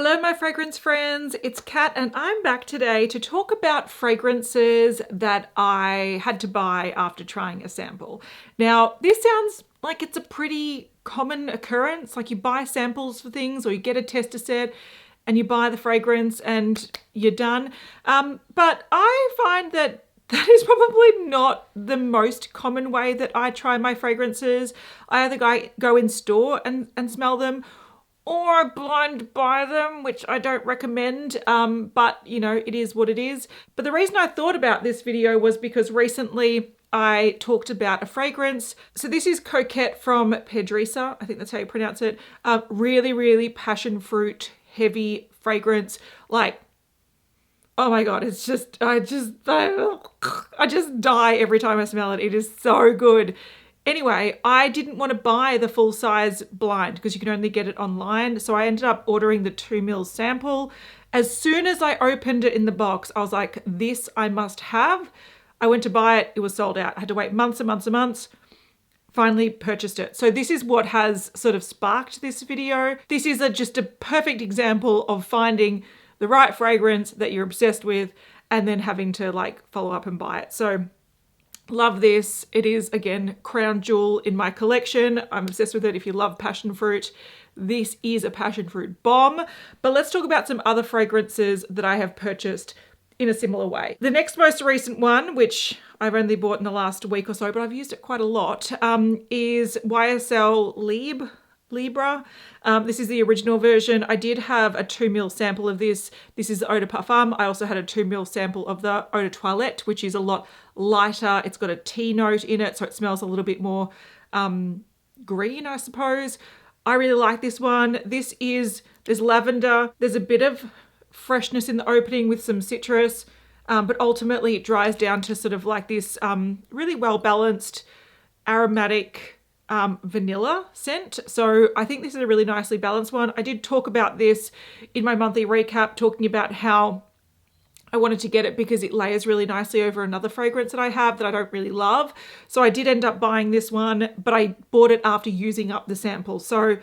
Hello my fragrance friends, it's Kat and I'm back today to talk about fragrances that I had to buy after trying a sample. Now this sounds like it's a pretty common occurrence, like you buy samples for things or you get a tester set and you buy the fragrance and you're done. But I find that is probably not the most common way that I try my fragrances. I either go in store and smell them, or blind buy them, which I don't recommend, but you know, it is what it is. But the reason I thought about this video was because recently I talked about a fragrance. So this is Coquette from PERDRISÂT, I think that's how you pronounce it. Really, really passion fruit heavy fragrance. Like, oh my God, it's just, I just die every time I smell it. It is so good. Anyway, I didn't want to buy the full size blind because you can only get it online. So I ended up ordering the 2 ml sample. As soon as I opened it in the box, I was like, this I must have. I went to buy it. It was sold out. I had to wait months and months and months. Finally purchased it. So this is what has sort of sparked this video. This is just a perfect example of finding the right fragrance that you're obsessed with and then having to like follow up and buy it. So love this. It is, again, crown jewel in my collection. I'm obsessed with it. If you love passion fruit, this is a passion fruit bomb. But let's talk about some other fragrances that I have purchased in a similar way. The next most recent one, which I've only bought in the last week or so, but I've used it quite a lot, is YSL Libre. This is the original version. I did have a 2 ml sample of this. This is the Eau de Parfum. I also had a 2 ml sample of the Eau de Toilette, which is a lot lighter. It's got a tea note in it, so it smells a little bit more green, I suppose. I really like this one. There's lavender. There's a bit of freshness in the opening with some citrus, but ultimately it dries down to sort of like this really well-balanced aromatic vanilla scent. So I think this is a really nicely balanced one. I did talk about this in my monthly recap, talking about how I wanted to get it because it layers really nicely over another fragrance that I have that I don't really love. So I did end up buying this one, but I bought it after using up the sample. So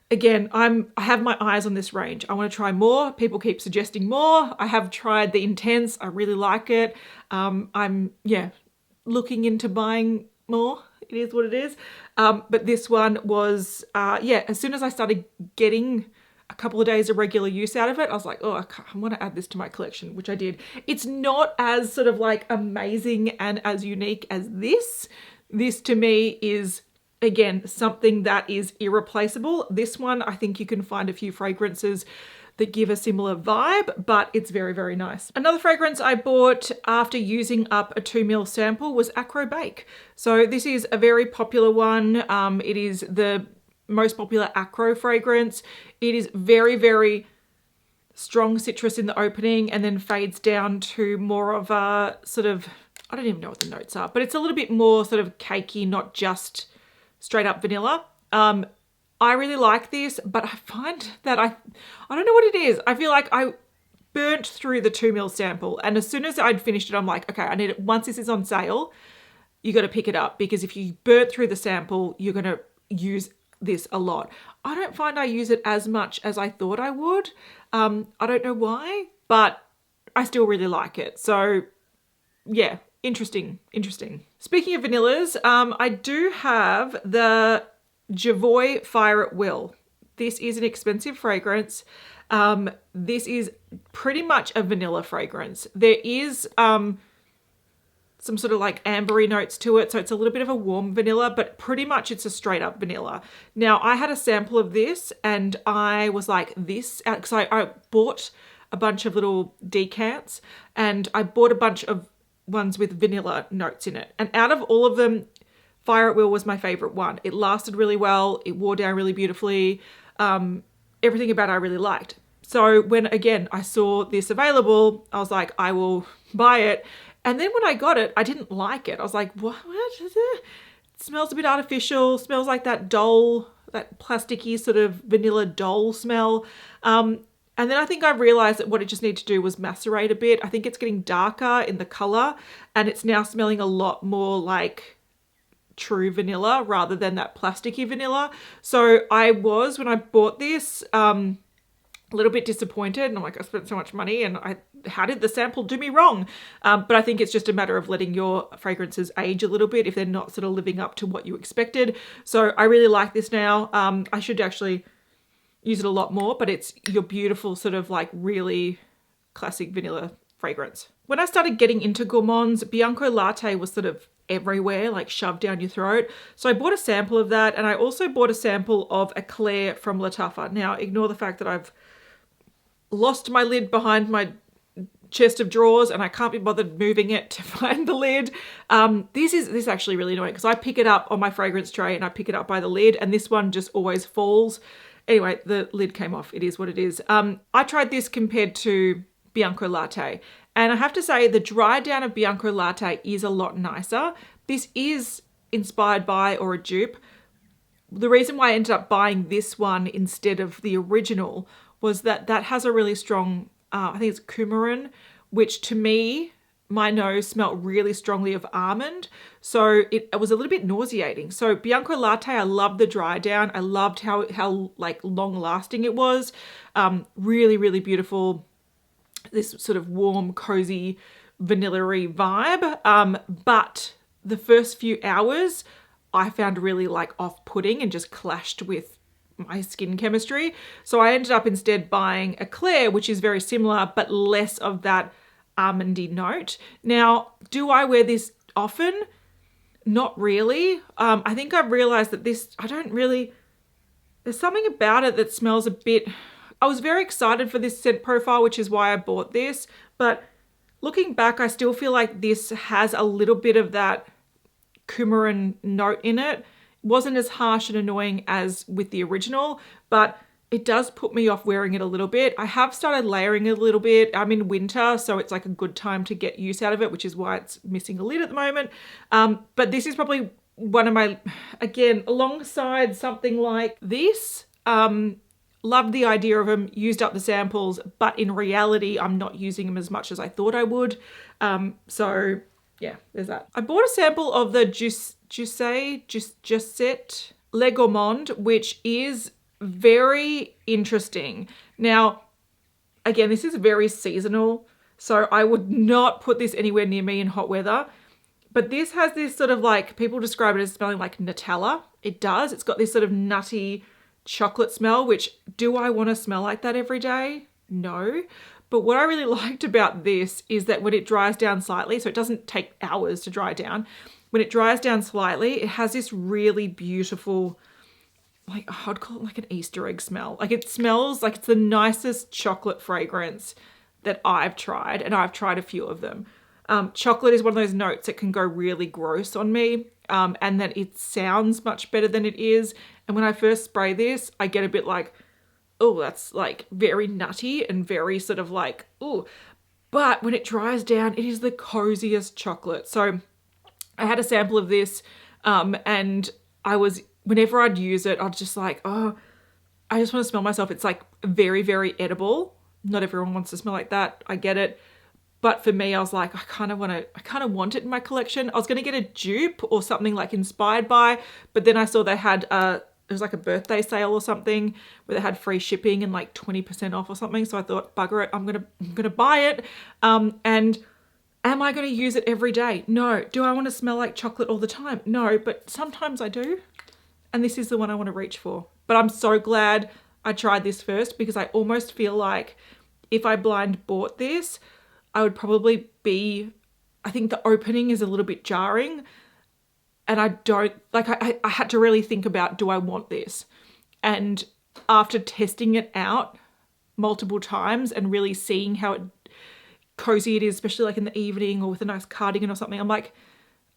again, I have my eyes on this range. I want to try more. People keep suggesting more. I have tried the Intense. I really like it. I'm looking into buying more. It is what it is. But this one was, as soon as I started getting a couple of days of regular use out of it, I was like, oh, I want to add this to my collection, which I did. It's not as sort of like amazing and as unique as this. This to me is, again, something that is irreplaceable. This one, I think you can find a few fragrances that give a similar vibe, but it's very, very nice. Another fragrance I bought after using up a 2 ml sample was Akro Bake. So this is a very popular one. It is the most popular Akro fragrance. It is very, very strong citrus in the opening and then fades down to more of a sort of, I don't even know what the notes are, but it's a little bit more sort of cakey, not just straight up vanilla. I really like this, but I find that I don't know what it is. I feel like I burnt through the 2 ml sample, and as soon as I'd finished it, I'm like, okay, I need it. Once this is on sale, you got to pick it up, because if you burnt through the sample, you're going to use this a lot. I don't find I use it as much as I thought I would. I don't know why, but I still really like it. So yeah, interesting. Speaking of vanillas, I do have the Jovoy Fire at Will. This is an expensive fragrance. This is pretty much a vanilla fragrance. There is some sort of like ambery notes to it, so it's a little bit of a warm vanilla, but pretty much it's a straight up vanilla. Now, I had a sample of this and I was like, this, because I bought a bunch of little decants and I bought a bunch of ones with vanilla notes in it. And out of all of them, Fire at Will was my favorite one. It lasted really well. It wore down really beautifully. Everything about it I really liked. So when, again, I saw this available, I was like, I will buy it. And then when I got it, I didn't like it. I was like, what is it? It smells a bit artificial. Smells like that doll, that plasticky sort of vanilla doll smell. And then I think I realized that what it just needed to do was macerate a bit. I think it's getting darker in the color and it's now smelling a lot more like true vanilla rather than that plasticky vanilla. So I was, when I bought this, a little bit disappointed, and I'm like, I spent so much money, and how did the sample do me wrong? But I think it's just a matter of letting your fragrances age a little bit if they're not sort of living up to what you expected. So I really like this now. I should actually use it a lot more, but it's your beautiful sort of like really classic vanilla fragrance. When I started getting into gourmands, Bianco Latte was sort of everywhere, like shoved down your throat. So I bought a sample of that, and I also bought a sample of Eclaire from Lattafa. Now, ignore the fact that I've lost my lid behind my chest of drawers and I can't be bothered moving it to find the lid. This is actually really annoying because I pick it up on my fragrance tray and I pick it up by the lid, and this one just always falls. Anyway, the lid came off. It is what it is. I tried this compared to Bianco Latte, and I have to say the dry down of Bianco Latte is a lot nicer. This is inspired by or a dupe. The reason why I ended up buying this one instead of the original was that has a really strong, I think it's coumarin, which to me, my nose smelled really strongly of almond. So it was a little bit nauseating. So Bianco Latte, I loved the dry down. I loved how like long lasting it was. Really, really beautiful. This sort of warm, cozy, vanilla-y vibe. But the first few hours I found really like off-putting and just clashed with my skin chemistry. So I ended up instead buying Eclaire, which is very similar, but less of that almondy note. Now, do I wear this often? Not really. I think I've realized that there's something about it that smells a bit, I was very excited for this scent profile, which is why I bought this. But looking back, I still feel like this has a little bit of that coumarin note in it. Wasn't as harsh and annoying as with the original, but it does put me off wearing it a little bit. I have started layering it a little bit. I'm in winter, so it's like a good time to get use out of it, which is why it's missing a lid at the moment. But this is probably one of my, again, alongside something like this. Loved the idea of them, used up the samples, but in reality, I'm not using them as much as I thought I would. So yeah, there's that. I bought a sample of the Jousset Le Gourmand, which is very interesting. Now, again, this is very seasonal, so I would not put this anywhere near me in hot weather. But this has this sort of like, people describe it as smelling like Nutella. It does. It's got this sort of nutty chocolate smell, which, do I want to smell like that every day? No. But what I really liked about this is that when it dries down slightly, so it doesn't take hours to dry down, when it dries down slightly, it has this really beautiful, like, I'd call it like an Easter egg smell. Like, it smells like it's the nicest chocolate fragrance that I've tried, and I've tried a few of them. Chocolate is one of those notes that can go really gross on me, and that it sounds much better than it is. And when I first spray this, I get a bit like, oh, that's like very nutty and very sort of like, oh. But when it dries down, it is the coziest chocolate. So I had a sample of this, and whenever I'd use it, I'd just like, oh, I just want to smell myself. It's like very, very edible. Not everyone wants to smell like that. I get it. But for me, I was like, I kind of want it in my collection. I was going to get a dupe or something like inspired by, but then I saw they had it was like a birthday sale or something where they had free shipping and like 20% off or something. So I thought, bugger it, I'm gonna buy it. And am I going to use it every day? No. Do I want to smell like chocolate all the time? No, but sometimes I do. And this is the one I want to reach for. But I'm so glad I tried this first, because I almost feel like if I blind bought this, I would probably I think the opening is a little bit jarring. And I don't, like, I had to really think about, do I want this? And after testing it out multiple times and really seeing how cozy it is, especially like in the evening or with a nice cardigan or something, I'm like,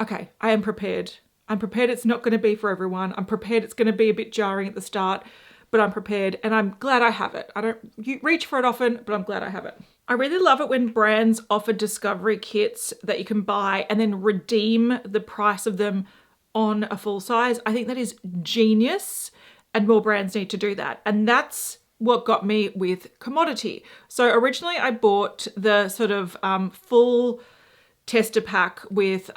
okay, I am prepared. I'm prepared it's not going to be for everyone. I'm prepared it's going to be a bit jarring at the start, but I'm prepared, and I'm glad I have it. I don't reach for it often, but I'm glad I have it. I really love it when brands offer discovery kits that you can buy and then redeem the price of them on a full size. I think that is genius, and more brands need to do that. And that's what got me with Commodity. So originally I bought the sort of full tester pack with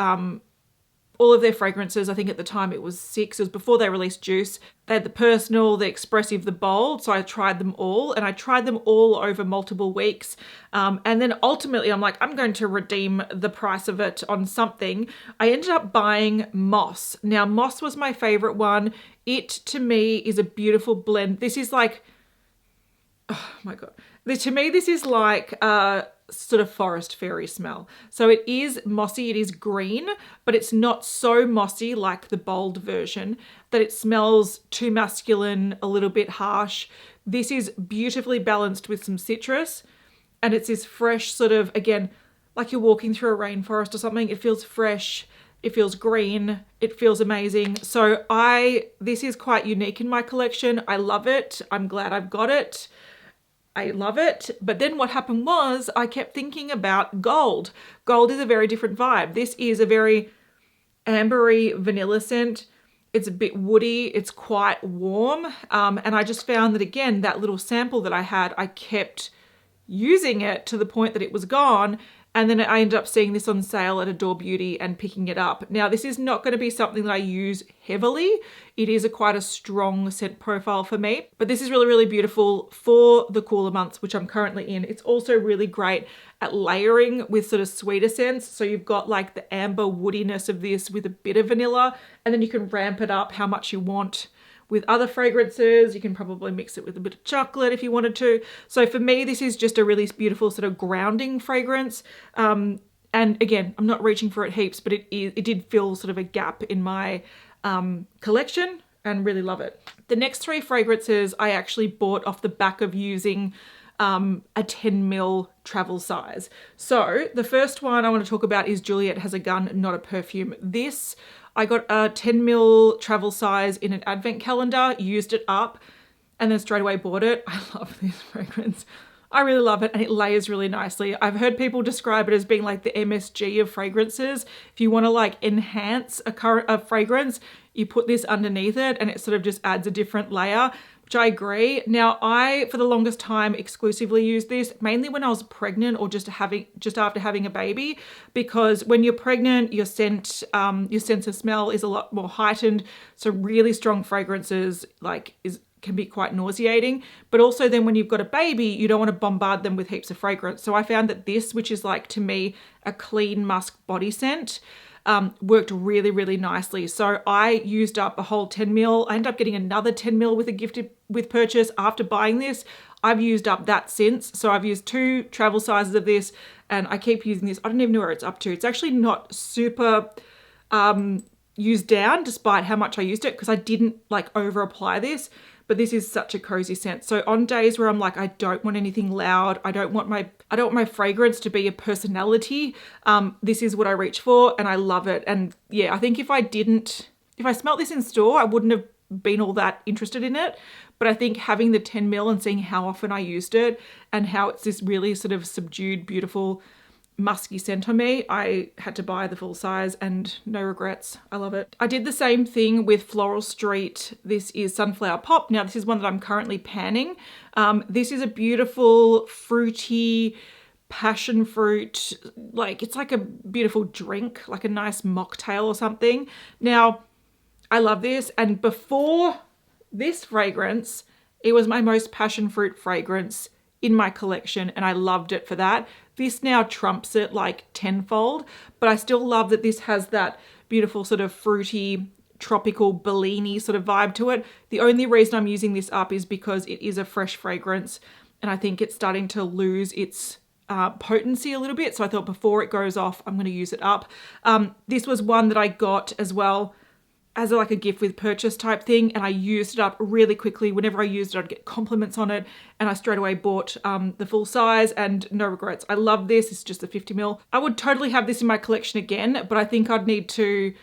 all of their fragrances. I think at the time it was 6. It was before they released Juice. They had the personal, the expressive, the bold. So I tried them all, and I tried them all over multiple weeks. And then ultimately I'm like, I'm going to redeem the price of it on something. I ended up buying Moss. Now, Moss was my favorite one. It, to me, is a beautiful blend. This is like, oh my God. To me, this is like sort of forest fairy smell. So it is mossy, it is green, but it's not so mossy like the bold version that it smells too masculine, a little bit harsh. This is beautifully balanced with some citrus, and it's this fresh sort of, again, like you're walking through a rainforest or something. It feels fresh, it feels green, it feels amazing. So this is quite unique in my collection. I love it. I'm glad I've got it. I love it. But then what happened was I kept thinking about gold. Gold is a very different vibe. This is a very ambery vanilla scent. It's a bit woody. It's quite warm. And I just found that, again, that little sample that I had, I kept using it to the point that it was gone. And then I ended up seeing this on sale at Adore Beauty and picking it up. Now, this is not going to be something that I use heavily. It is quite a strong scent profile for me, but this is really, really beautiful for the cooler months, which I'm currently in. It's also really great at layering with sort of sweeter scents. So you've got like the amber woodiness of this with a bit of vanilla, and then you can ramp it up how much you want with other fragrances. You can probably mix it with a bit of chocolate if you wanted to. So for me, this is just a really beautiful sort of grounding fragrance. And again, I'm not reaching for it heaps, but it did fill sort of a gap in my collection, and really love it. The next 3 fragrances I actually bought off the back of using a 10 ml travel size. So the first one I want to talk about is Juliette Has a Gun, Not a Perfume. This, I got a 10 ml travel size in an advent calendar, used it up, and then straight away bought it. I love this fragrance. I really love it, and it layers really nicely. I've heard people describe it as being like the MSG of fragrances. If you want to like enhance a fragrance, you put this underneath it and it sort of just adds a different layer, which I agree. Now, I, for the longest time, exclusively used this, mainly when I was pregnant or just after having a baby, because when you're pregnant, your sense of smell is a lot more heightened. So really strong fragrances can be quite nauseating, but also then when you've got a baby, you don't want to bombard them with heaps of fragrance. So I found that this, which is like, to me, a clean musk body scent, worked really, really nicely. So I used up a whole 10 ml. I ended up getting another 10 ml with a gifted with purchase after buying this. I've used up that since. So I've used 2 travel sizes of this, and I keep using this. I don't even know where it's up to. It's actually not super used down despite how much I used it, because I didn't like over apply this. But this is such a cozy scent. So on days where I'm like, I don't want anything loud, I don't want my fragrance to be a personality, this is what I reach for, and I love it. And yeah, I think if I smelt this in store, I wouldn't have been all that interested in it. But I think having the 10 ml and seeing how often I used it and how it's this really sort of subdued, beautiful, musky scent on me, I had to buy the full size, and no regrets. I love it. I did the same thing with Floral Street. This is Sunflower Pop. Now, this is one that I'm currently panning. This is a beautiful, fruity, passion fruit, like it's like a beautiful drink, like a nice mocktail or something. Now, I love this, and before this fragrance, it was my most passion fruit fragrance in my collection, and I loved it for that. This now trumps it like tenfold, but I still love that this has that beautiful sort of fruity, tropical, Bellini sort of vibe to it. The only reason I'm using this up is because it is a fresh fragrance, and I think it's starting to lose its potency a little bit. So I thought before it goes off, I'm going to use it up. This was one that I got as well as like a gift with purchase type thing, and I used it up really quickly. Whenever I used it, I'd get compliments on it, and I straight away bought the full size, and no regrets. I love this. It's just a 50 ml. I would totally have this in my collection again, but I think I'd need to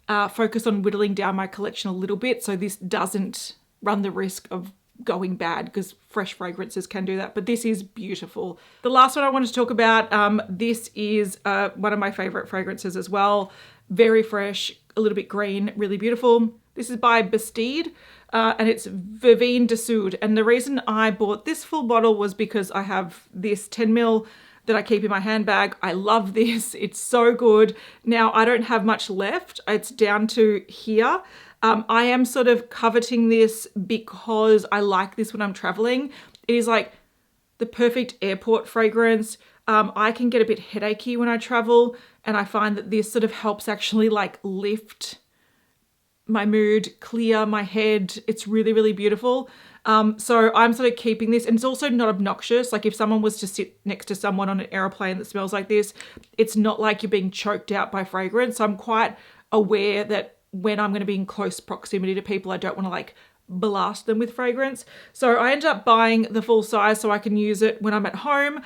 focus on whittling down my collection a little bit so this doesn't run the risk of going bad, because fresh fragrances can do that. But this is beautiful. The last one I wanted to talk about, this is one of my favorite fragrances as well. Very fresh, a little bit green, really beautiful. This is by Bastide, and it's Verveine de Soude. And the reason I bought this full bottle was because I have this 10 ml that I keep in my handbag. I love this. It's so good. Now, I don't have much left. It's down to here. I am sort of coveting this because I like this when I'm traveling. It is like the perfect airport fragrance. I can get a bit headachy when I travel, and I find that this sort of helps actually like lift my mood, clear my head. It's really, really beautiful. So I'm sort of keeping this, and it's also not obnoxious. Like if someone was to sit next to someone on an airplane that smells like this, it's not like you're being choked out by fragrance. So I'm quite aware that when I'm going to be in close proximity to people, I don't want to like blast them with fragrance. So I ended up buying the full size so I can use it when I'm at home.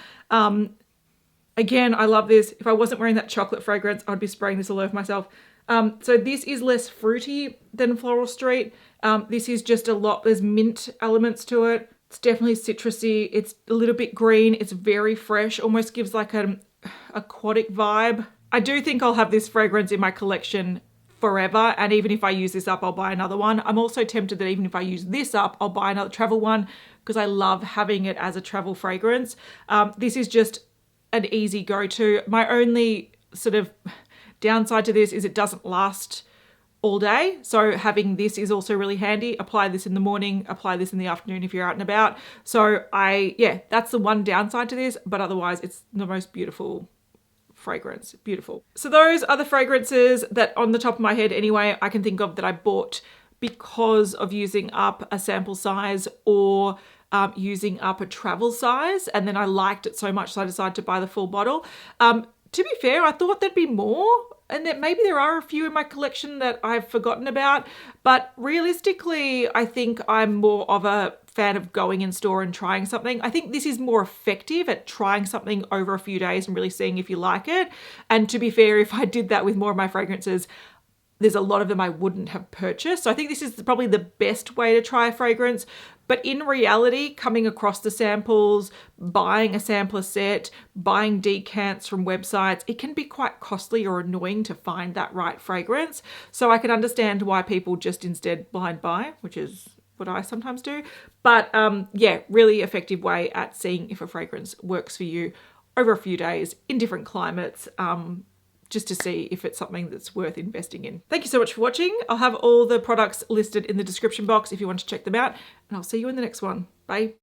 Again, I love this. If I wasn't wearing that chocolate fragrance, I'd be spraying this all over myself. So this is less fruity than Floral Street. This is just a lot, there's mint elements to it. It's definitely citrusy. It's a little bit green. It's very fresh, almost gives like an aquatic vibe. I do think I'll have this fragrance in my collection forever. And even if I use this up, I'll buy another one. I'm also tempted that even if I use this up, I'll buy another travel one because I love having it as a travel fragrance. This is just an easy go-to. My only sort of downside to this is it doesn't last all day. So having this is also really handy. Apply this in the morning, apply this in the afternoon if you're out and about. So yeah, that's the one downside to this, but otherwise it's the most beautiful fragrance. Beautiful. So those are the fragrances that on the top of my head anyway, I can think of that I bought because of using up a sample size or using up a travel size. And then I liked it so much, so I decided to buy the full bottle. To be fair, I thought there'd be more, and that maybe there are a few in my collection that I've forgotten about, but realistically, I think I'm more of a fan of going in store and trying something. I think this is more effective at trying something over a few days and really seeing if you like it. And to be fair, if I did that with more of my fragrances, there's a lot of them I wouldn't have purchased. So I think this is probably the best way to try a fragrance. But in reality, coming across the samples, buying a sampler set, buying decants from websites, it can be quite costly or annoying to find that right fragrance. So I can understand why people just instead blind buy, which is what I sometimes do. But yeah, really effective way at seeing if a fragrance works for you over a few days in different climates. Just to see if it's something that's worth investing in. Thank you so much for watching. I'll have all the products listed in the description box if you want to check them out, and I'll see you in the next one. Bye.